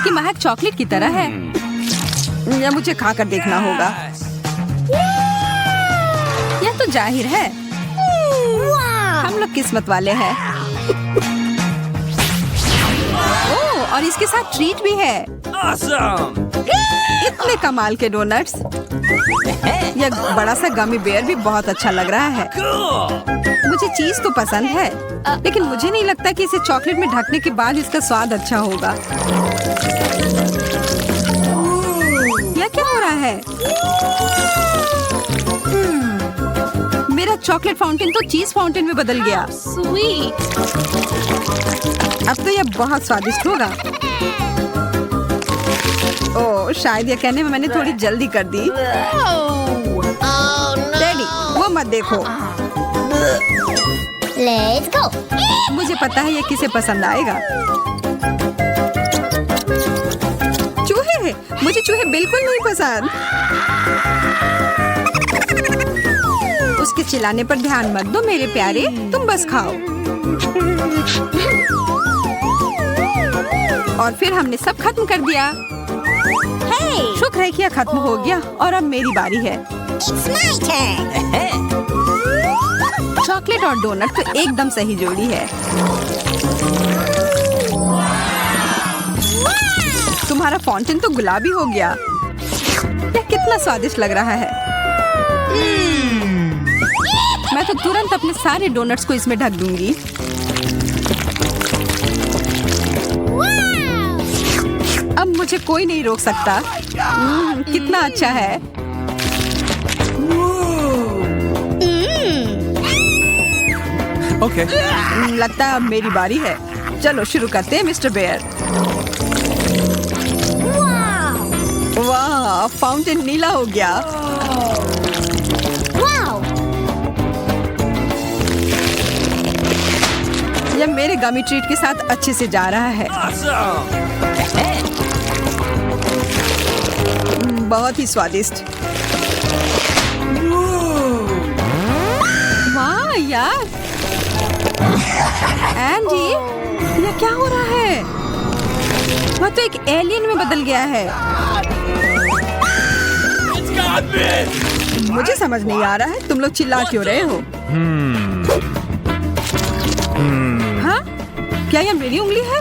इसकी महक चॉकलेट की तरह है। यह मुझे खाकर देखना होगा। यह तो जाहिर है हम लोग किस्मत वाले हैं। ओह, और इसके साथ ट्रीट भी है। इतने कमाल के डोनट्स। यह बड़ा सा गमी बेयर भी बहुत अच्छा लग रहा है। मुझे चीज तो पसंद है, लेकिन मुझे नहीं लगता कि इसे चॉकलेट में ढकने के बाद इसका स्वाद अच्छा होगा। यह क्या हो रहा है? मेरा चॉकलेट फाउंटेन तो चीज फाउंटेन में बदल गया। स्वीट। अब तो यह बहुत स्वादिष्ट होगा। ओह, शायद यह कहने में मैंने थोड़ी जल्दी कर दी। डैडी, वो मत देखो। Let's go. मुझे पता है ये किसे पसंद आएगा। चूहे हैं। मुझे चूहे बिल्कुल नहीं पसंद। उसके चिल्लाने पर ध्यान मत दो मेरे प्यारे, तुम बस खाओ। और फिर हमने सब खत्म कर दिया। शुक्र है कि यह खत्म हो गया और अब मेरी बारी है। It's my turn. चॉकलेट और डोनट तो एकदम सही जोड़ी है। तुम्हारा फाउंटेन तो गुलाबी हो गया। यह कितना स्वादिष्ट लग रहा है। मैं तो तुरंत अपने सारे डोनट्स को इसमें ढक दूंगी। अब मुझे कोई नहीं रोक सकता। कितना अच्छा है। Okay. लगता है अब मेरी बारी है। चलो शुरू करते हैं मिस्टर बेयर। वाह, फाउंटेन नीला हो गया। Wow. यह मेरे गमी ट्रीट के साथ अच्छे से जा रहा है। बहुत ही स्वादिष्ट। वाह यार, एंडी, यह क्या हो रहा है? वह तो एक एलियन में बदल गया है। मुझे समझ नहीं आ रहा है तुम लोग चिल्ला क्यों रहे हो? हाँ? क्या यह मेरी उंगली है?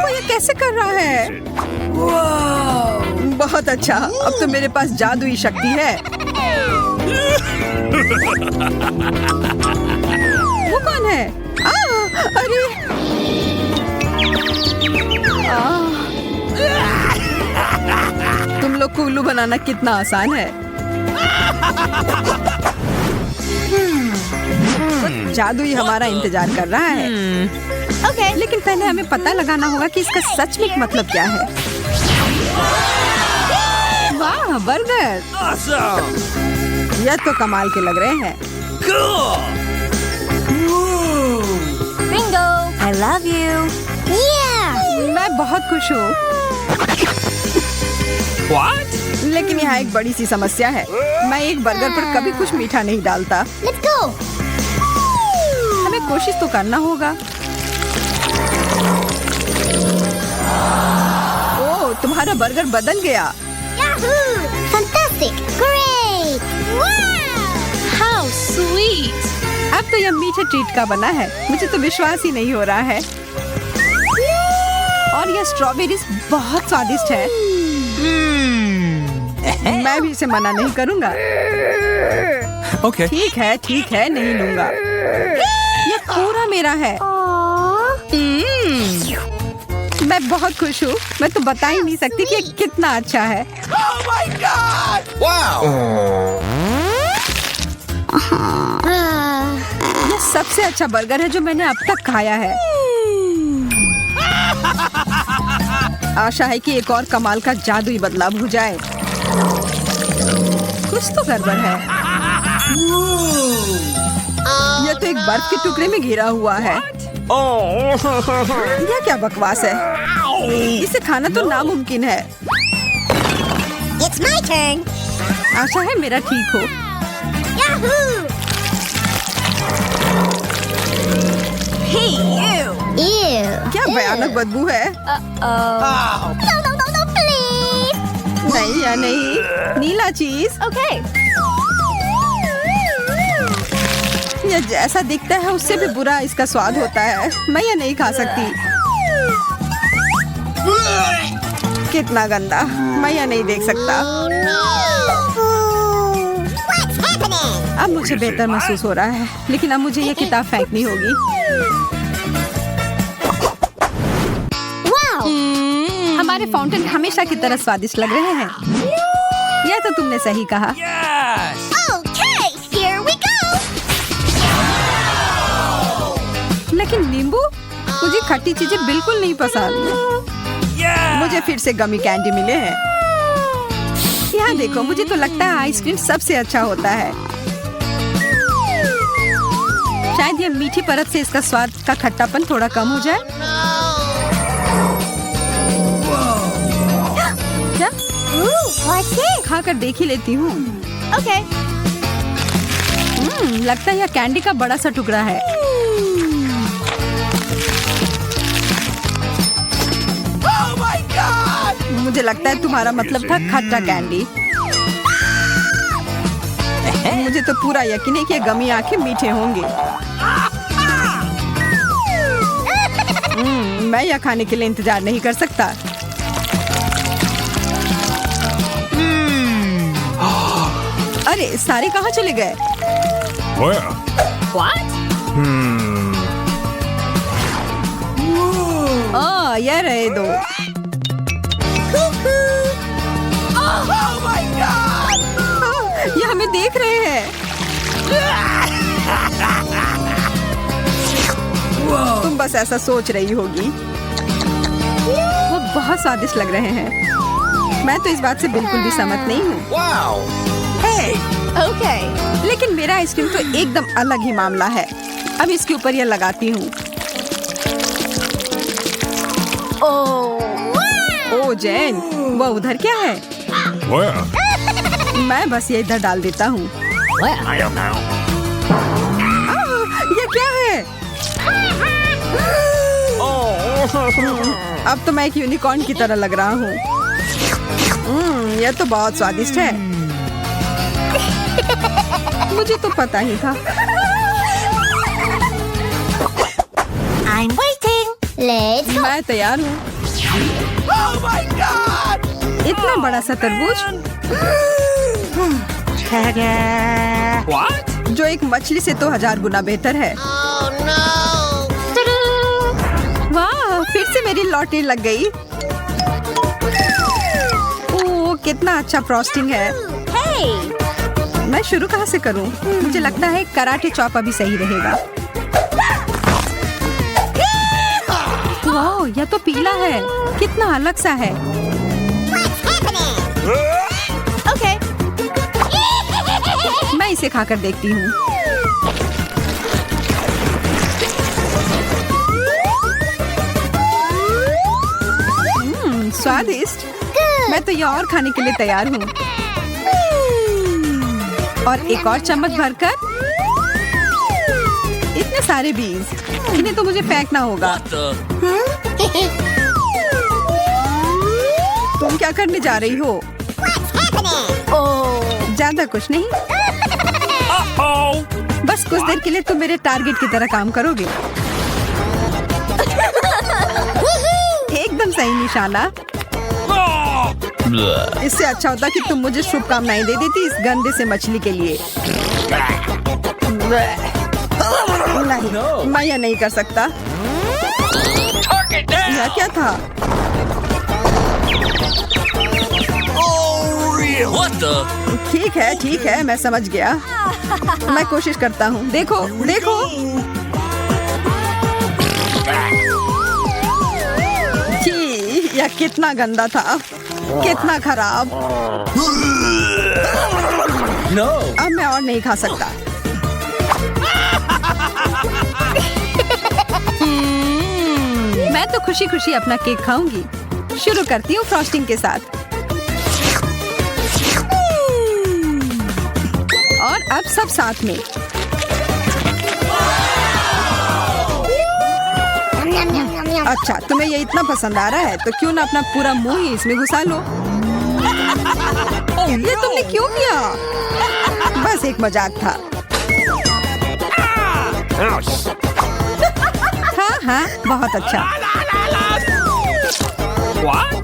वो ये कैसे कर रहा है? बहुत अच्छा, अब तो मेरे पास जादुई शक्ति है। वो कौन है? अरे! तुम लोग को उल्लू बनाना कितना आसान है। जादुई हमारा इंतजार कर रहा है। Okay. लेकिन पहले हमें पता लगाना होगा कि इसका सच में मतलब क्या है। वाह, बर्गर! यह तो कमाल के लग रहे हैं। Bingo. I love you. Yeah. मैं बहुत खुश हूँ। What? लेकिन यहाँ एक बड़ी सी समस्या है। मैं एक बर्गर पर कभी कुछ मीठा नहीं डालता। Let's go. हमें कोशिश तो करना होगा। ओह, तुम्हारा बर्गर बदल गया। Yahoo! Fantastic. Great. Wow. How sweet! अब तो यह मीठे ट्रीट का बना है। मुझे तो विश्वास ही नहीं हो रहा है। और यह स्ट्रॉबेरीज बहुत स्वादिष्ट है। मैं भी इसे मना नहीं करूंगा। Okay. ठीक है, नहीं लूंगा। यह पूरा मेरा है। मैं बहुत खुश हूँ। मैं तो बता ही नहीं सकती कि ये कितना अच्छा है। यह सबसे अच्छा बर्गर है जो मैंने अब तक खाया है। आशा है कि एक और कमाल का जादुई बदलाव हो जाए। कुछ तो गड़बड़ है। यह तो एक बर्फ के टुकड़े में घिरा हुआ है। यह क्या बकवास है? इसे खाना तो नामुमकिन है। It's my turn. आशा है मेरा ठीक हो। Yahoo! Hey you! क्या भयानक बदबू है। No, no, no, no, please. नहीं या नहीं, नीला चीज। Okay. ये जैसा दिखता है उससे भी बुरा इसका स्वाद होता है। मैं ये नहीं खा सकती। कितना गंदा, मैं ये नहीं देख सकता। What's happening? अब मुझे बेहतर महसूस हो रहा है, लेकिन अब मुझे ये किताब फेंकनी होगी। Wow. हमारे फाउंटेन हमेशा की तरह स्वादिष्ट लग रहे हैं। यह तो तुमने सही कहा। Yes! Okay, here we go. लेकिन नींबू, मुझे खट्टी चीजें बिल्कुल नहीं पसंद। Yeah! मुझे फिर से गमी कैंडी मिले हैं। यहाँ देखो, मुझे तो लगता है आइसक्रीम सबसे अच्छा होता है। शायद ये मीठी परत से इसका स्वाद का खट्टापन थोड़ा कम हो जाए। क्या? Ooh, what's this? खाकर देख ही लेती हूँ। Okay. लगता है यह कैंडी का बड़ा सा टुकड़ा है। Oh my God! मुझे लगता है तुम्हारा मतलब था खट्टा कैंडी। मुझे तो पूरा यकीन है कि ये गमी आंखें मीठे होंगे। मैं यह खाने के लिए इंतजार नहीं कर सकता। अरे सारे कहाँ चले गए? Where? What? यह रहे दो। Oh my God! ये हमें देख रहे हैं। तुम बस ऐसा सोच रही होगी। वो बहुत स्वादिष्ट लग रहे हैं। मैं तो इस बात से बिल्कुल भी सहमत नहीं हूँ। Wow! Hey! Okay. लेकिन मेरा आइसक्रीम तो एकदम अलग ही मामला है। अब इसके ऊपर यह लगाती हूँ। ओ जैन, वो उधर क्या है? Where? मैं बस ये इधर डाल देता हूँ। I don't know. ये क्या है? अब तो मैं एक यूनिकॉर्न की तरह लग रहा हूँ। यह तो बहुत स्वादिष्ट है। मुझे तो पता ही था। I'm waiting. Let's go. मैं तैयार हूँ। Oh my God! इतना बड़ा सा तरबूज What? जो एक मछली से तो 1000 गुना बेहतर है। Oh no. वाह, फिर से मेरी लॉटरी लग गई। ओह, कितना अच्छा फ्रॉस्टिंग है। Hey. मैं शुरू कहाँ से करूँ? मुझे लगता है कराटे चॉप अभी सही रहेगा। वाह, यह तो पीला है। कितना अलग सा है। What's happening? Okay. मैं इसे खाकर देखती हूँ। स्वादिष्ट। मैं तो ये और खाने के लिए तैयार हूँ। और एक और चम्मच भरकर। इतने सारे बीज, इन्हें तो मुझे फेंकना होगा। तुम क्या करने जा रही हो? What's happening? ज्यादा कुछ नहीं, Uh-oh! बस कुछ देर के लिए तुम मेरे टारगेट की तरह काम करोगे। एकदम सही निशाना। Oh! इससे अच्छा होता कि तुम मुझे शुभकामनाएं दे देती इस गंदे से मछली के लिए। नहीं, मैं यह नहीं कर सकता। Target down! यह क्या था? Oh, real! What the? ठीक है, मैं समझ गया। मैं कोशिश करता हूँ। देखो, देखो। छी, यह कितना गंदा था, कितना खराब। No! अब मैं और नहीं खा सकता। मैं तो खुशी खुशी अपना केक खाऊंगी। शुरू करती हूँ फ्रॉस्टिंग के साथ। और अब सब साथ में। Yum, yum, yum, yum. अच्छा, तुम्हें ये इतना पसंद आ रहा है तो क्यों ना अपना पूरा मुंह ही इसमें घुसा लो। ये तुमने क्यों किया? बस एक मजाक था। हाँ हाँ, बहुत अच्छा। What?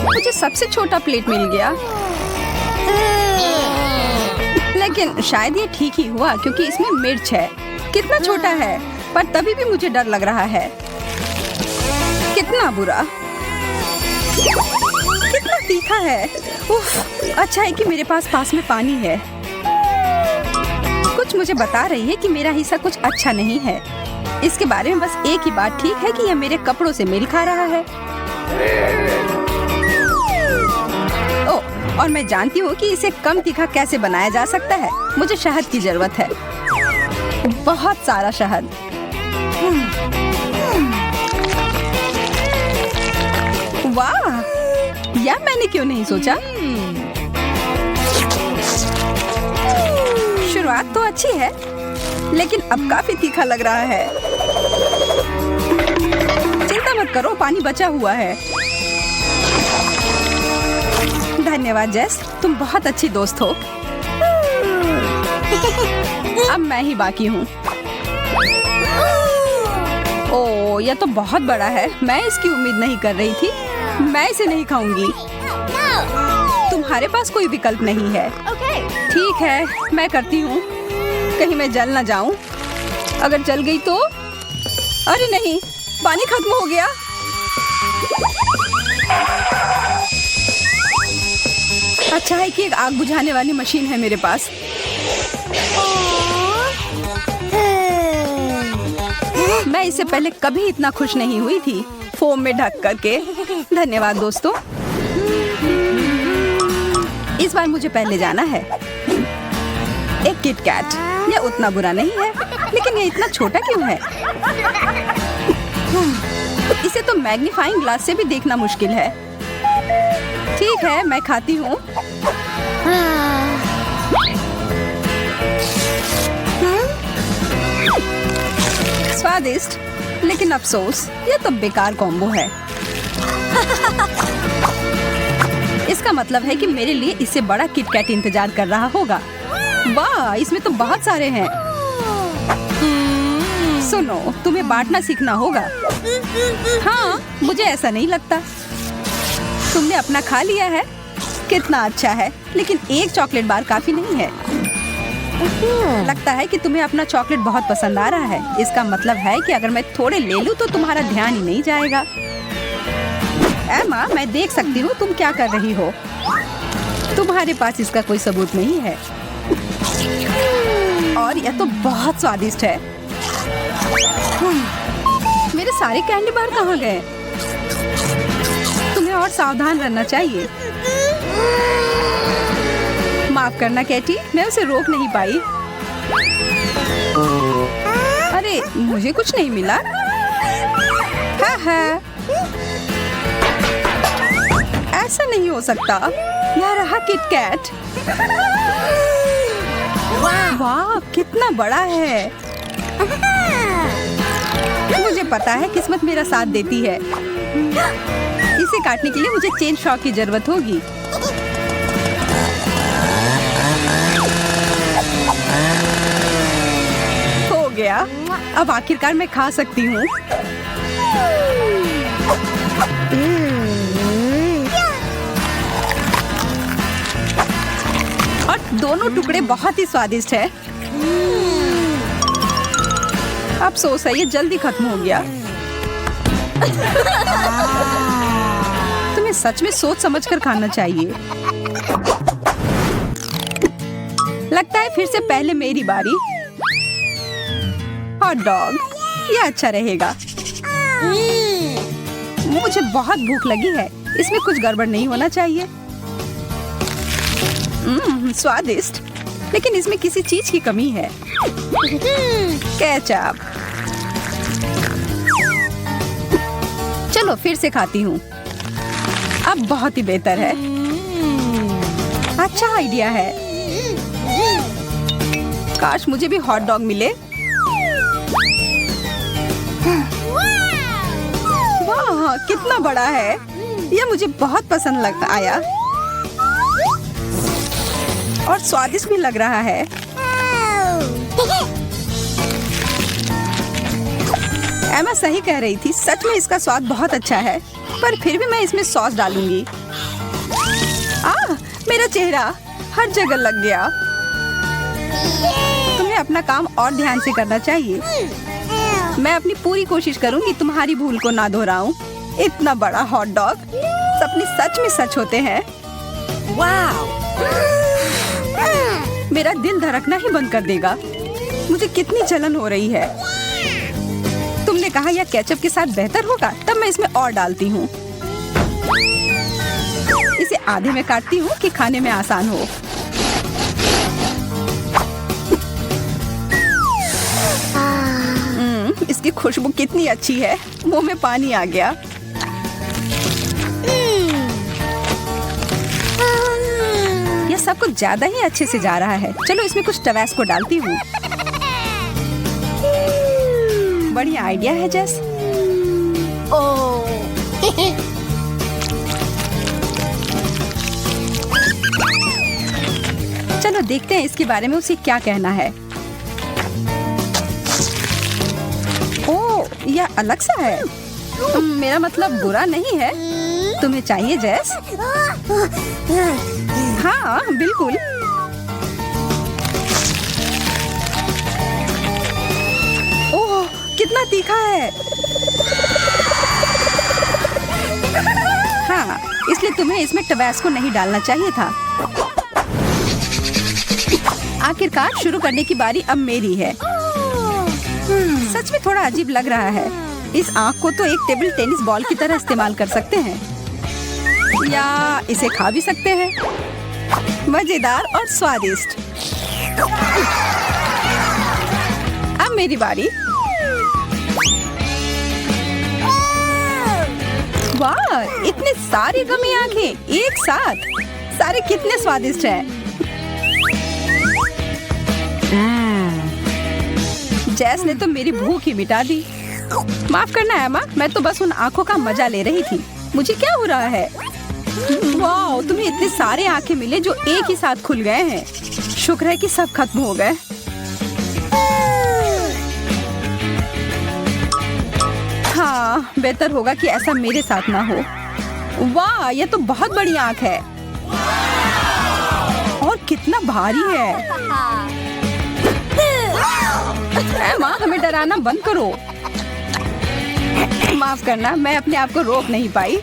मुझे सबसे छोटा प्लेट मिल गया, लेकिन शायद ये ठीक ही हुआ क्योंकि इसमें मिर्च है। कितना छोटा है, पर तभी भी मुझे डर लग रहा है। कितना बुरा, कितना तीखा है। उफ, अच्छा है कि मेरे पास में पानी है। कुछ मुझे बता रही है कि मेरा हिस्सा कुछ अच्छा नहीं है। इसके बारे में बस एक ही बात ठीक है कि यह मेरे कपड़ों से मेल खा रहा है। और मैं जानती हूँ कि इसे कम तीखा कैसे बनाया जा सकता है। मुझे शहद की जरूरत है, बहुत सारा शहद। वाह, यह मैंने क्यों नहीं सोचा। शुरुआत तो अच्छी है, लेकिन अब काफी तीखा लग रहा है। चिंता मत करो, पानी बचा हुआ है। धन्यवाद जेस, तुम बहुत अच्छी दोस्त हो। अब मैं ही बाकी हूँ। ओह, यह तो बहुत बड़ा है। मैं इसकी उम्मीद नहीं कर रही थी। मैं इसे नहीं खाऊंगी। तुम्हारे पास कोई विकल्प नहीं है। ठीक है, मैं करती हूँ। कहीं मैं जल ना जाऊं। अगर जल गई तो? अरे नहीं, पानी खत्म हो गया। अच्छा है कि एक आग बुझाने वाली मशीन है मेरे पास। मैं इससे पहले कभी इतना खुश नहीं हुई थी, फोम में ढक करके। धन्यवाद दोस्तों। इस बार मुझे पहले जाना है। एक किट कैट, यह उतना बुरा नहीं है, लेकिन यह इतना छोटा क्यों है? इसे तो मैग्नीफाइंग ग्लास से भी देखना मुश्किल है। ठीक है, मैं खाती हूँ। स्वादिष्ट, लेकिन अफसोस, यह तो बेकार कॉम्बो है। इसका मतलब है कि मेरे लिए इससे बड़ा किटकैट इंतजार कर रहा होगा। वाह, इसमें तो बहुत सारे हैं। सुनो, तुम्हें बांटना सीखना होगा। हाँ, मुझे ऐसा नहीं लगता। तुमने अपना खा लिया है। कितना अच्छा है, लेकिन एक चॉकलेट बार काफी नहीं है। लगता है कि तुम्हें अपना चॉकलेट बहुत पसंद आ रहा है। इसका मतलब है कि अगर मैं थोड़े ले लूं तो तुम्हारा ध्यान ही नहीं जाएगा। एमा, मैं देख सकती हूँ तुम क्या कर रही हो। तुम्हारे पास इसका कोई सबूत नहीं है। और यह तो बहुत स्वादिष्ट है। मेरे सारे कैंडी बार कहाँ गए? तुम्हें और सावधान रहना चाहिए। माफ करना कैटी, मैं उसे रोक नहीं पाई। अरे, मुझे कुछ नहीं मिला। हाँ, ऐसा नहीं हो सकता। यह रहा किटकैट। वाह, कितना बड़ा है। मुझे पता है किस्मत मेरा साथ देती है। इसे काटने के लिए मुझे चेन शॉ की जरूरत होगी। हो गया, अब आखिरकार मैं खा सकती हूँ। और दोनों टुकड़े बहुत ही स्वादिष्ट है। अफसोस है, ये जल्दी खत्म हो गया। तुम्हें सच में सोच समझकर खाना चाहिए। लगता है फिर से पहले मेरी बारी। हॉट डॉग, ये अच्छा रहेगा। मुझे बहुत भूख लगी है। इसमें कुछ गड़बड़ नहीं होना चाहिए। स्वादिष्ट, लेकिन इसमें किसी चीज की कमी है। केचप। चलो फिर से खाती हूँ। अब बहुत ही बेहतर है। अच्छा आइडिया है। काश मुझे भी हॉट डॉग मिले। कितना बड़ा है। यह मुझे बहुत पसंद आया और स्वादिष्ट भी लग रहा है। एमा सही कह रही थी, सच में इसका स्वाद बहुत अच्छा है, पर फिर भी मैं इसमें सॉस डालूंगी। मेरा चेहरा हर जगह लग गया। तुम्हें अपना काम और ध्यान से करना चाहिए। मैं अपनी पूरी कोशिश करूंगी तुम्हारी भूल को ना दोहराऊं। इतना बड़ा हॉट डॉग, सपने सच में सच होते हैं। वाह! मेरा दिल धड़कना ही बंद कर देगा। मुझे कितनी जलन हो रही है। तुमने कहा यह केचप के साथ बेहतर होगा, तब मैं इसमें और डालती हूँ। इसे आधे में काटती हूँ कि खाने में आसान हो। इसकी खुशबू कितनी अच्छी है, मुंह में पानी आ गया। यह सब कुछ ज्यादा ही अच्छे से जा रहा है। चलो इसमें कुछ टबैस्को डालती हूँ। बढ़िया आइडिया है जेस। चलो देखते हैं इसके बारे में उसे क्या कहना है। ओह, यह अलग सा है। मेरा मतलब बुरा नहीं है। तुम्हें चाहिए जेस? हाँ बिल्कुल। ओह, कितना तीखा है। हाँ, इसलिए तुम्हें इसमें टबैस्को नहीं डालना चाहिए था। आखिरकार शुरू करने की बारी अब मेरी है। सच में थोड़ा अजीब लग रहा है। इस आँख को तो एक टेबल टेनिस बॉल की तरह इस्तेमाल कर सकते हैं, या इसे खा भी सकते हैं। मजेदार और स्वादिष्ट। अब मेरी बारी। वाह, इतने सारे गमी आंखें एक साथ। सारे कितने स्वादिष्ट हैं। जैस ने तो मेरी भूख ही मिटा दी। माफ करना एमा, मैं तो बस उन आंखों का मजा ले रही थी। मुझे क्या हो रहा है? वाह, तुम्हें इतने सारे आंखें मिले जो एक ही साथ खुल गए हैं। शुक्र है कि सब खत्म हो गए। हाँ, बेहतर होगा कि ऐसा मेरे साथ ना हो। वाह, यह तो बहुत बड़ी आंख है और कितना भारी है। माँ, हमें डराना बंद करो। माफ करना, मैं अपने आप को रोक नहीं पाई।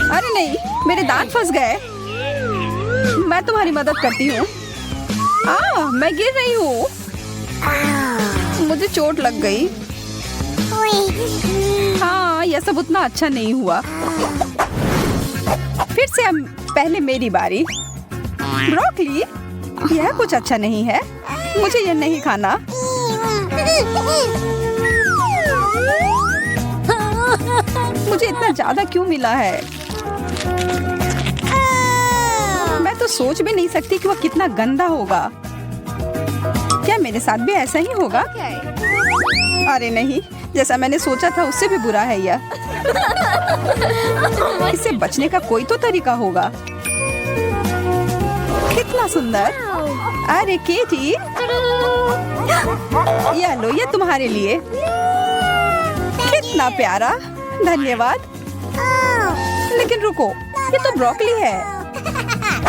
अरे नहीं, मेरे दांत फंस गए। मैं तुम्हारी मदद करती हूँ। मैं गिर रही हूँ। मुझे चोट लग गई। हाँ, यह सब उतना अच्छा नहीं हुआ। फिर से अब पहले मेरी बारी। ब्रोकली, यह कुछ अच्छा नहीं है। मुझे यह नहीं खाना। मुझे इतना ज्यादा क्यों मिला है? मैं तो सोच भी नहीं सकती कि वह कितना गंदा होगा। क्या मेरे साथ भी ऐसा ही होगा? अरे नहीं, जैसा मैंने सोचा था उससे भी बुरा है यह। इससे बचने का कोई तो तरीका होगा। कितना सुंदर। अरे केटी, यह लो, ये तुम्हारे लिए। कितना प्यारा, धन्यवाद। लेकिन रुको, ये तो ब्रोकली है।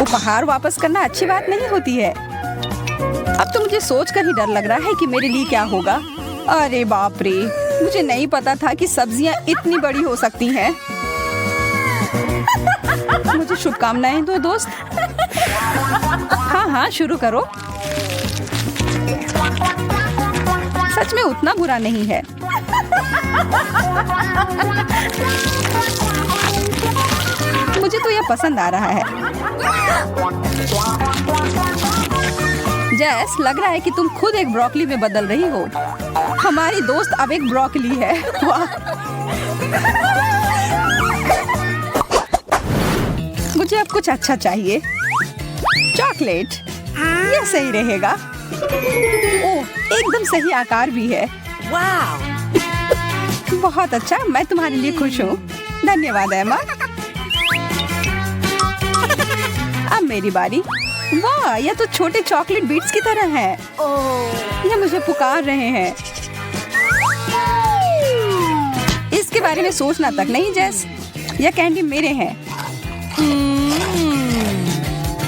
उपहार वापस करना अच्छी बात नहीं होती है। अब तो मुझे सोचकर ही डर लग रहा है कि मेरे लिए क्या होगा। अरे बाप रे, मुझे नहीं पता था कि सब्जियां इतनी बड़ी हो सकती हैं। मुझे शुभकामनाएं दो दोस्त। हाँ, शुरू करो। सच में उतना बुरा नहीं है। मुझे तो यह पसंद आ रहा है। जैस, लग रहा है कि तुम खुद एक ब्रोकली में बदल रही हो। हमारी दोस्त अब एक ब्रोकली है। वाह! मुझे अब कुछ अच्छा चाहिए। चॉकलेट, यह सही रहेगा। ओह, एकदम सही आकार भी है। वाह! बहुत अच्छा, मैं तुम्हारे लिए खुश हूँ। धन्यवाद एमा। अब मेरी बारी। वाह, यह तो छोटे चॉकलेट बीट्स की तरह है। यह मुझे पुकार रहे हैं। इसके बारे में सोचना तक नहीं जेस, यह कैंडी मेरे हैं।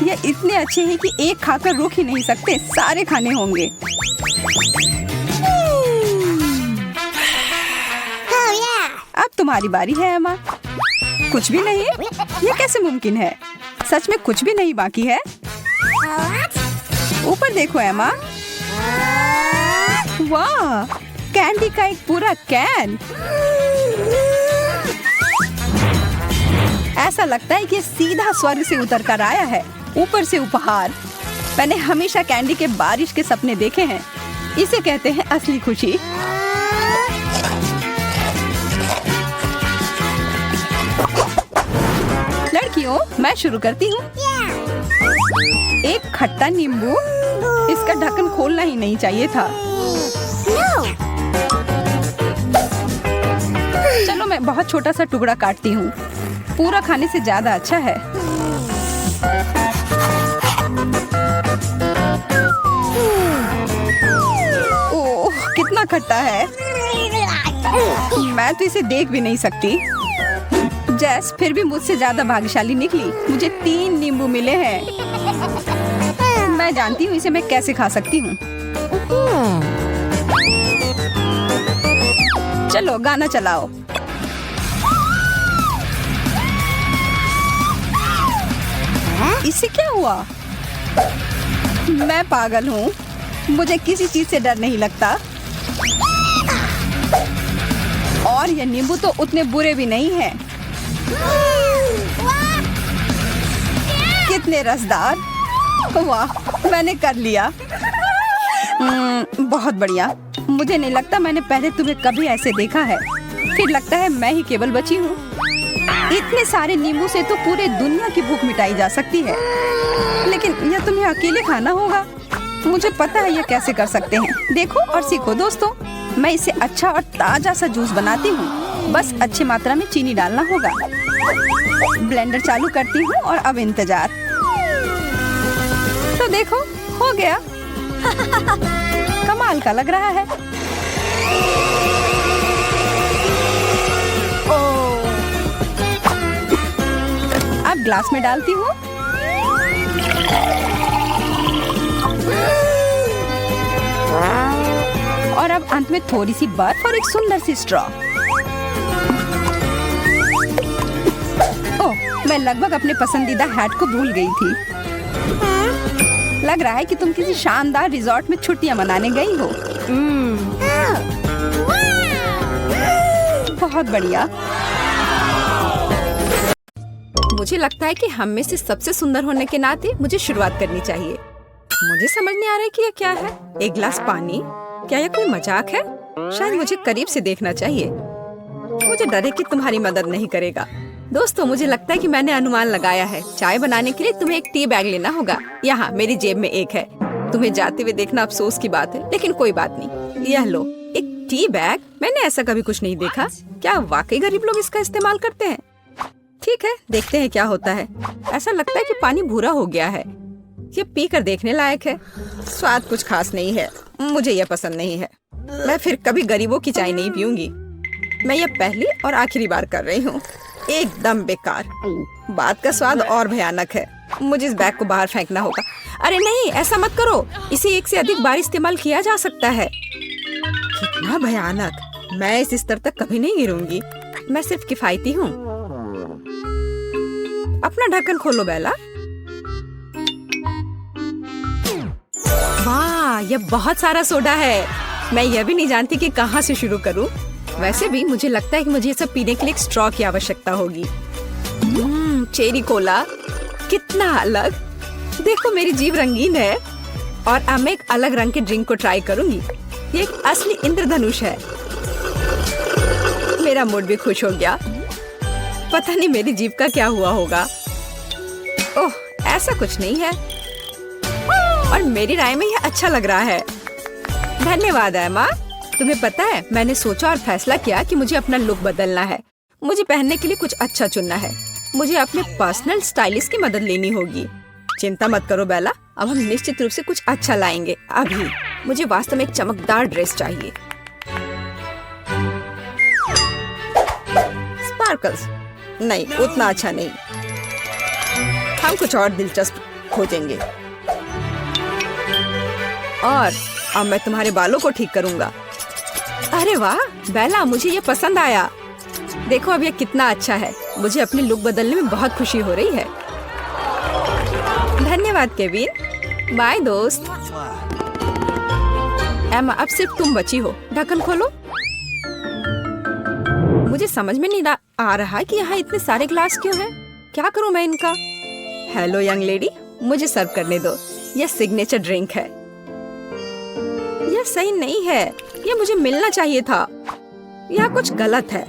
यह इतने अच्छे हैं कि एक खाकर रुक ही नहीं सकते, सारे खाने होंगे। अब तुम्हारी बारी है एमा। कुछ भी नहीं? यह कैसे मुमकिन है? सच में कुछ भी नहीं बाकी है? ऊपर देखो एमा। वाह, कैंडी का एक पूरा कैन। ऐसा लगता है कि सीधा स्वर्ग से उतर कर आया है। ऊपर से उपहार। मैंने हमेशा कैंडी के बारिश के सपने देखे हैं। इसे कहते हैं असली खुशी। लड़कियों, मैं शुरू करती हूँ। एक खट्टा नींबू। इसका ढक्कन खोलना ही नहीं चाहिए था। चलो मैं बहुत छोटा सा टुकड़ा काटती हूँ। पूरा खाने से ज्यादा अच्छा है। ओह, कितना खट्टा है। मैं तो इसे देख भी नहीं सकती। जेस फिर भी मुझसे ज्यादा भाग्यशाली निकली। मुझे 3 नींबू मिले हैं। मैं जानती हूँ इसे मैं कैसे खा सकती हूँ। चलो गाना चलाओ। इससे क्या हुआ? मैं पागल हूँ। मुझे किसी चीज से डर नहीं लगता। और ये नींबू तो उतने बुरे भी नहीं हैं। कितने रसदार। वाह, मैंने कर लिया। बहुत बढ़िया। मुझे नहीं लगता मैंने पहले तुम्हें कभी ऐसे देखा है। फिर लगता है मैं ही केवल बची हूँ। इतने सारे नींबू से तो पूरे दुनिया की भूख मिटाई जा सकती है, लेकिन यह तुम्हें अकेले खाना होगा। मुझे पता है यह कैसे कर सकते हैं। देखो और सीखो दोस्तों। मैं इसे अच्छा और ताजा सा जूस बनाती हूँ। बस अच्छी मात्रा में चीनी डालना होगा। ब्लेंडर चालू करती हूँ और अब इंतजार। तो देखो, हो गया। कमाल का लग रहा है। अब ग्लास में डालती हूँ। और अब अंत में थोड़ी सी बर्फ और एक सुंदर सी स्ट्रॉ। ओह, मैं लगभग अपने पसंदीदा हैट को भूल गई थी। लग रहा है कि तुम किसी शानदार रिजॉर्ट में छुट्टियां मनाने गई हो। बहुत बढ़िया। मुझे लगता है कि हम में से सबसे सुंदर होने के नाते मुझे शुरुआत करनी चाहिए। मुझे समझ नहीं आ रहा है कि यह क्या है। एक गिलास पानी। क्या यह कोई मजाक है? शायद मुझे करीब से देखना चाहिए। मुझे डर है कि तुम्हारी मदद नहीं करेगा। दोस्तों, मुझे लगता है कि मैंने अनुमान लगाया है। चाय बनाने के लिए तुम्हें एक टी बैग लेना होगा। यहाँ मेरी जेब में एक है। तुम्हें जाते हुए देखना अफसोस की बात है, लेकिन कोई बात नहीं। यह लो, एक टी बैग। मैंने ऐसा कभी कुछ नहीं देखा। क्या वाकई गरीब लोग इसका इस्तेमाल करते हैं? ठीक है, देखते हैं क्या होता है। ऐसा लगता है कि पानी भूरा हो गया है। ये पीकर देखने लायक है। स्वाद कुछ खास नहीं है। मुझे यह पसंद नहीं है। मैं फिर कभी गरीबों की चाय नहीं पीऊंगी। मैं यह पहली और आखिरी बार कर रही हूँ। एकदम बेकार। बात का स्वाद और भयानक है। मुझे इस बैग को बाहर फेंकना होगा। अरे नहीं, ऐसा मत करो। इसे एक से अधिक बार इस्तेमाल किया जा सकता है। कितना भयानक। मैं इस स्तर तक कभी नहीं गिरूंगी। मैं सिर्फ किफायती हूँ। अपना ढक्कन खोलो बेला। वाह, यह बहुत सारा सोडा है। मैं यह भी नहीं जानती कि कहाँ से शुरू करूँ। वैसे भी मुझे लगता है कि मुझे ये सब पीने के लिए एक स्ट्रॉ की आवश्यकता होगी। चेरी कोला, कितना अलग। देखो, मेरी जीभ रंगीन है। और अब मैं एक अलग रंग के ड्रिंक को ट्राई करूंगी। ये एक असली इंद्रधनुष है। मेरा मूड भी खुश हो गया। पता नहीं मेरी जीभ का क्या हुआ होगा। ओह, ऐसा कुछ नहीं है। और मेरी राय में यह अच्छा लग रहा है। धन्यवाद एमा। तुम्हें पता है, मैंने सोचा और फैसला किया कि मुझे अपना लुक बदलना है। मुझे पहनने के लिए कुछ अच्छा चुनना है। मुझे अपने पर्सनल स्टाइलिस्ट की मदद लेनी होगी। चिंता मत करो बेला, अब हम निश्चित रूप से कुछ अच्छा लाएंगे। अभी मुझे वास्तव में एक चमकदार ड्रेस चाहिए। स्पार्कल्स नहीं, उतना अच्छा नहीं। हम कुछ और दिलचस्प खोजेंगे। और अब मैं तुम्हारे बालों को ठीक करूंगा। अरे वाह बेला, मुझे ये पसंद आया। देखो अब ये कितना अच्छा है। मुझे अपनी लुक बदलने में बहुत खुशी हो रही है। धन्यवाद केविन। बाय दोस्त। एमा, अब सिर्फ तुम बची हो। ढक्कन खोलो। मुझे समझ में नहीं आ रहा कि यहाँ इतने सारे ग्लास क्यों हैं। क्या करूँ मैं इनका? हेलो यंग लेडी, मुझे सर्व करने दो। यह सिग्नेचर ड्रिंक है। यह सही नहीं है। यह मुझे मिलना चाहिए था। यह कुछ गलत है।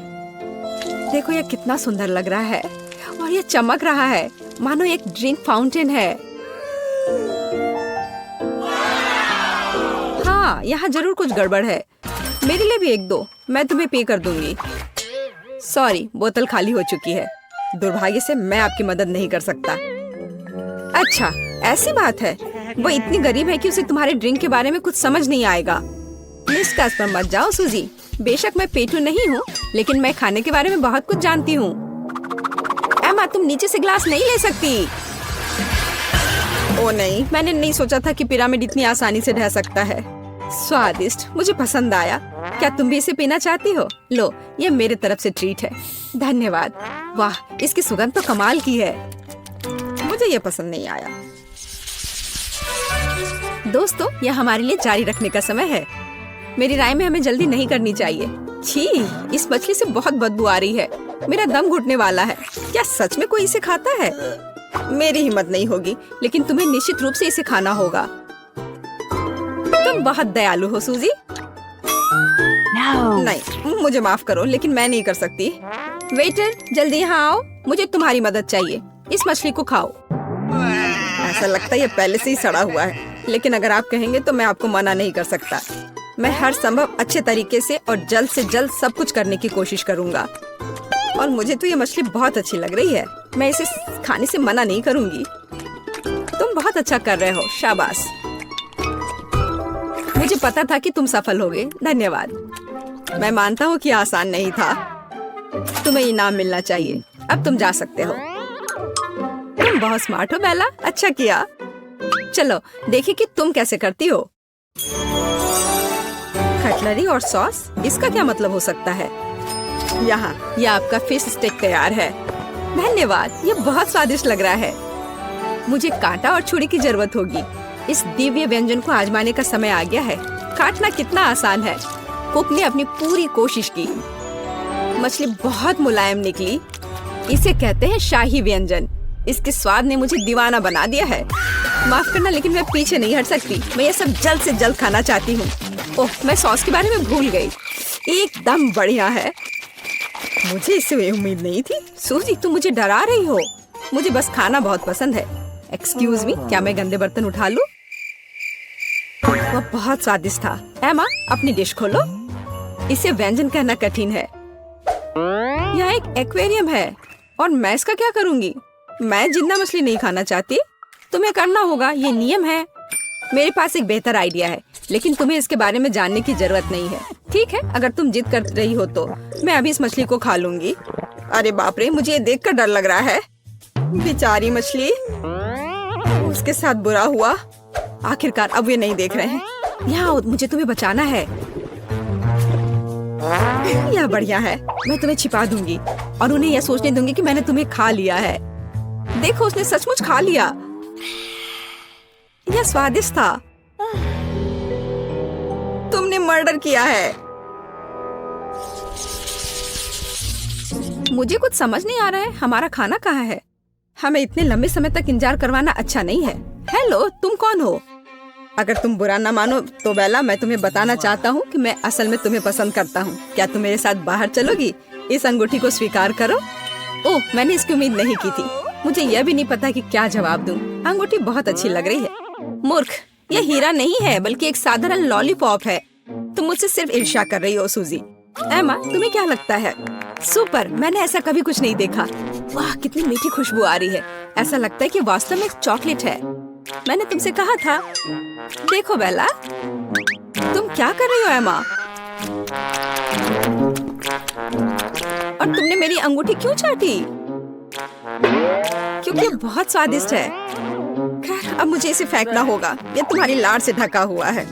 देखो यह कितना सुंदर लग रहा है और यह चमक रहा है मानो एक ड्रिंक फाउंटेन है। हाँ, यहाँ जरूर कुछ गड़बड़ है। मेरे लिए भी एक दो, मैं तुम्हें पे कर दूंगी। सॉरी, बोतल खाली हो चुकी है। दुर्भाग्य से मैं आपकी मदद नहीं कर सकता। अच्छा, ऐसी बात है। वो इतनी गरीब है कि उसे तुम्हारे ड्रिंक के बारे में कुछ समझ नहीं आएगा। निष्कर्ष पर मत जाओ सूजी। बेशक मैं पेटू नहीं हूँ, लेकिन मैं खाने के बारे में बहुत कुछ जानती हूँ। एमा, तुम नीचे से ग्लास नहीं ले सकती। ओ नहीं, मैंने नहीं सोचा था कि पिरामिड इतनी आसानी से ढह सकता है। स्वादिष्ट, मुझे पसंद आया। क्या तुम भी इसे पीना चाहती हो? लो, ये मेरे तरफ से ट्रीट है। धन्यवाद। वाह, इसकी सुगंध तो कमाल की है। मुझे ये पसंद नहीं आया। दोस्तों, यह हमारे लिए जारी रखने का समय है। मेरी राय में हमें जल्दी नहीं करनी चाहिए। छी, इस मछली से बहुत बदबू आ रही है। मेरा दम घुटने वाला है। क्या सच में कोई इसे खाता है? मेरी हिम्मत नहीं होगी, लेकिन तुम्हें निश्चित रूप से इसे खाना होगा। तुम बहुत दयालु हो सूजी। नहीं, मुझे माफ करो, लेकिन मैं नहीं कर सकती। वेटर, जल्दी यहाँ आओ। मुझे तुम्हारी मदद चाहिए। इस मछली को खाओ। ऐसा लगता है ये पहले से ही सड़ा हुआ है, लेकिन अगर आप कहेंगे तो मैं आपको मना नहीं कर सकता। मैं हर संभव अच्छे तरीके से और जल्द से जल्द सब कुछ करने की कोशिश करूंगा। और मुझे तो ये मछली बहुत अच्छी लग रही है। मैं इसे खाने से मना नहीं करूंगी। तुम बहुत अच्छा कर रहे हो, शाबाश। मुझे पता था कि तुम सफल होगे। धन्यवाद। मैं मानता हूँ कि आसान नहीं था। तुम्हें इनाम मिलना चाहिए। अब तुम जा सकते हो। तुम बहुत स्मार्ट हो बेला, अच्छा किया। चलो देखिए कि तुम कैसे करती हो। कटलरी और सॉस, इसका क्या मतलब हो सकता है? यहाँ, यह आपका फिश स्टेक तैयार है। धन्यवाद, ये बहुत स्वादिष्ट लग रहा है। मुझे कांटा और छुरी की जरूरत होगी। इस दिव्य व्यंजन को आजमाने का समय आ गया है। काटना कितना आसान है। कुक ने अपनी पूरी कोशिश की। मछली बहुत मुलायम निकली। इसे कहते हैं शाही व्यंजन। इसके स्वाद ने मुझे दीवाना बना दिया है। माफ करना, लेकिन मैं पीछे नहीं हट सकती। मैं ये सब जल्द से जल्द खाना चाहती हूँ। ओह, मैं सॉस के बारे में भूल गई। एकदम बढ़िया है। मुझे इससे उम्मीद नहीं थी। सूजी, तुम मुझे डरा रही हो। मुझे बस खाना बहुत पसंद है। एक्सक्यूज मी, क्या मैं गंदे बर्तन उठा लूं? वह बहुत स्वादिष्ट था। एमा, अपनी डिश खोलो। इसे व्यंजन कहना कठिन है। यहाँ एक एक्वेरियम है और मैं इसका क्या करूँगी? मैं जिंदा मछली नहीं खाना चाहती। तुम्हें करना होगा, ये नियम है। मेरे पास एक बेहतर आइडिया है, लेकिन तुम्हें इसके बारे में जानने की जरूरत नहीं है। ठीक है, अगर तुम जिद कर रही हो तो मैं अभी इस मछली को खा लूंगी। अरे बाप रे, मुझे ये देखकर डर लग रहा है। बेचारी मछली, उसके साथ बुरा हुआ। आखिरकार अब ये नहीं देख रहे हैं। यहाँ मुझे तुम्हें बचाना है। यह बढ़िया है। मैं तुम्हें छिपा दूंगी और उन्हें यह सोचने दूंगी कि मैंने तुम्हें खा लिया है। देखो, उसने सचमुच खा लिया। यह स्वादिष्ट था। तुमने मर्डर किया है। मुझे कुछ समझ नहीं आ रहा है। हमारा खाना कहाँ है? हमें इतने लंबे समय तक इंतजार करवाना अच्छा नहीं है। हेलो, तुम कौन हो? अगर तुम बुरा ना मानो तो बेला, मैं तुम्हें बताना चाहता हूँ कि मैं असल में तुम्हें पसंद करता हूँ। क्या तुम मेरे साथ बाहर चलोगी? इस अंगूठी को स्वीकार करो। ओह, मैंने इसकी उम्मीद नहीं की थी। मुझे यह भी नहीं पता कि क्या जवाब दूं। अंगूठी बहुत अच्छी लग रही है। मूर्ख, यह हीरा नहीं है, बल्कि एक साधारण लॉलीपॉप है। तुम मुझसे सिर्फ ईर्ष्या कर रही हो सूजी। एमा, तुम्हें क्या लगता है? सुपर, मैंने ऐसा कभी कुछ नहीं देखा। वाह, कितनी मीठी खुशबू आ रही है। ऐसा लगता है कि वास्तव में एक चॉकलेट है। मैंने तुमसे कहा था। देखो बेला, तुम क्या कर रही हो एमा? और तुमने मेरी अंगूठी क्यों चाटी? क्योंकि ये बहुत स्वादिष्ट है। खैर, अब मुझे इसे फेंकना होगा। ये तुम्हारी लाड़ से ढका हुआ है।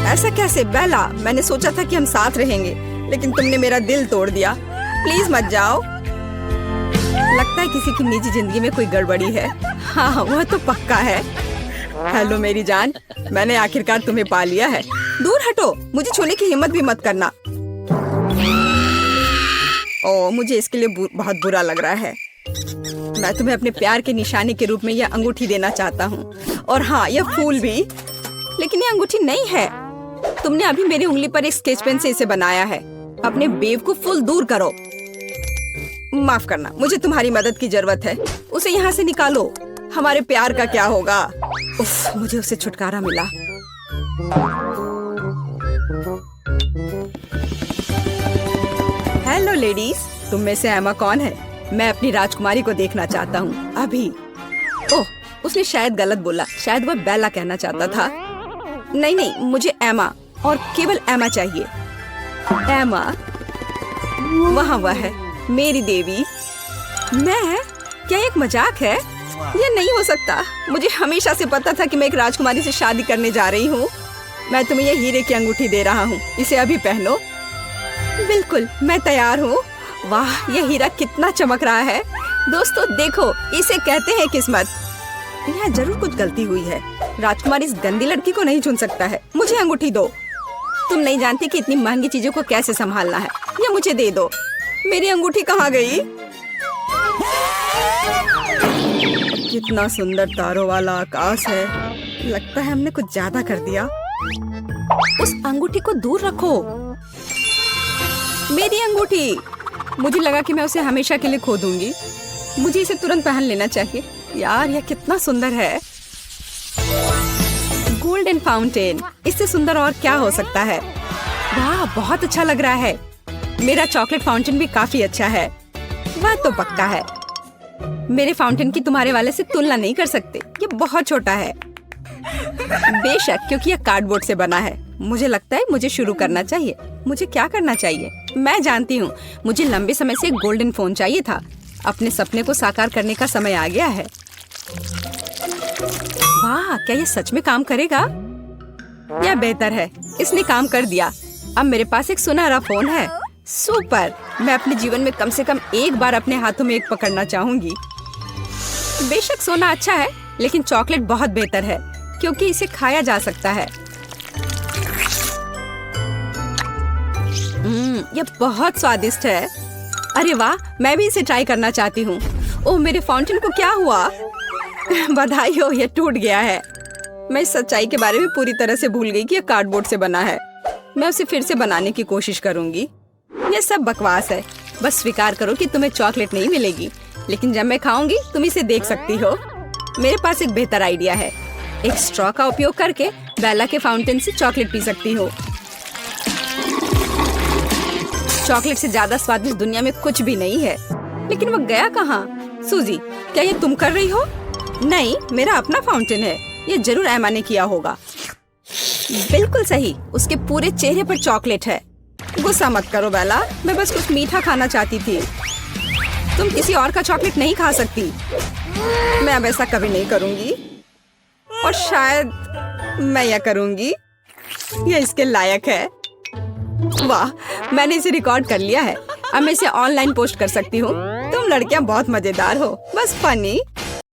ऐसा कैसे बेला? मैंने सोचा था कि हम साथ रहेंगे, लेकिन तुमने मेरा दिल तोड़ दिया। प्लीज मत जाओ। लगता है किसी की निजी जिंदगी में कोई गड़बड़ी है। हाँ, वह तो पक्का है। हेलो मेरी जान, मैंने आखिरकार तुम्हें पा लिया है। दूर हटो, मुझे छूने की हिम्मत भी मत करना। ओह, मुझे इसके लिए बहुत बुरा लग रहा है। मैं तुम्हें अपने प्यार के निशाने के रूप में यह अंगूठी देना चाहता हूँ। और हाँ, यह फूल भी। लेकिन यह अंगूठी नहीं है। तुमने अभी मेरी उंगली पर एक स्केच पेन से इसे बनाया है। अपने बेवकूफ दूर करो। माफ करना, मुझे तुम्हारी मदद की जरूरत है। उसे यहाँ से निकालो। हमारे प्यार का क्या होगा? उफ, मुझे उससे छुटकारा मिला। हेलो लेडीज, तुम में से एमा कौन है? मैं अपनी राजकुमारी को देखना चाहता हूँ अभी। ओह, उसने शायद गलत बोला। शायद वह बेला कहना चाहता था। नहीं, मुझे एमा और केवल एमा चाहिए। एमा, वहाँ वह है, मेरी देवी। मैं? क्या एक मजाक है? यह नहीं हो सकता। मुझे हमेशा से पता था कि मैं एक राजकुमारी से शादी करने जा रही हूँ। मैं तुम्हें यह हीरे की अंगूठी दे रहा हूँ। इसे अभी पहनो। बिल्कुल, मैं तैयार हूँ। वाह, यह हीरा कितना चमक रहा है। दोस्तों देखो, इसे कहते हैं किस्मत। यहाँ जरूर कुछ गलती हुई है। राजकुमार इस गंदी लड़की को नहीं चुन सकता है। मुझे अंगूठी दो। तुम नहीं जानती कि इतनी महंगी चीजों को कैसे संभालना है। ये मुझे दे दो। मेरी अंगूठी कहाँ गई? कितना सुंदर तारों वाला आकाश है। लगता है हमने कुछ ज्यादा कर दिया। उस अंगूठी को दूर रखो। मेरी अंगूठी। मुझे लगा कि मैं उसे हमेशा के लिए खो दूंगी। मुझे इसे तुरंत पहन लेना चाहिए। यार, यह कितना सुंदर है। गोल्डन फाउंटेन, इससे सुंदर और क्या हो सकता है? वाह, बहुत अच्छा लग रहा है। मेरा चॉकलेट फाउंटेन भी काफी अच्छा है। वह तो पक्का है। मेरे फाउंटेन की तुम्हारे वाले से तुलना नहीं कर सकते। ये बहुत छोटा है। बेशक, क्योंकि यह कार्डबोर्ड से बना है। मुझे लगता है मुझे शुरू करना चाहिए। मुझे क्या करना चाहिए? मैं जानती हूँ। मुझे लंबे समय से एक गोल्डन फोन चाहिए था। अपने सपने को साकार करने का समय आ गया है। वाह, क्या ये सच में काम करेगा? यह बेहतर है। इसने काम कर दिया। अब मेरे पास एक सुनहरा फोन है। सुपर। मैं अपने जीवन में कम से कम एक बार अपने हाथों में एक पकड़ना चाहूंगी। बेशक सोना अच्छा है, लेकिन चॉकलेट बहुत बेहतर है, क्योंकि इसे खाया जा सकता है। यह बहुत स्वादिष्ट है। अरे वाह, मैं भी इसे ट्राई करना चाहती हूँ। ओह, मेरे फाउंटेन को क्या हुआ? बधाई हो, यह टूट गया है। मैं इस सच्चाई के बारे में पूरी तरह से भूल गई कि यह कार्डबोर्ड से बना है। मैं उसे फिर से बनाने की कोशिश करूंगी। यह सब बकवास है। बस स्वीकार करो कि तुम्हें चॉकलेट नहीं मिलेगी, लेकिन जब मैं खाऊंगी तुम इसे देख सकती हो। मेरे पास एक बेहतर आइडिया है। एक स्ट्रॉ का उपयोग करके बेला के फाउंटेन से चॉकलेट पी सकती हो। चॉकलेट से ज्यादा स्वादिष्ट दुनिया में कुछ भी नहीं है। लेकिन वो गया कहाँ? सूजी, क्या ये तुम कर रही हो? नहीं, मेरा अपना फाउंटेन है। ये जरूर एमा ने किया होगा। बिल्कुल सही, उसके पूरे चेहरे पर चॉकलेट है। गुस्सा मत करो बेला, मैं बस कुछ मीठा खाना चाहती थी। तुम किसी और का चॉकलेट नहीं खा सकती। मैं अब ऐसा कभी नहीं करूंगी। और शायद मैं यह करूंगी। यह इसके लायक है। वाह, मैंने इसे रिकॉर्ड कर लिया है। अब मैं इसे ऑनलाइन पोस्ट कर सकती हूँ। तुम लड़कियाँ बहुत मजेदार हो। बस फनी।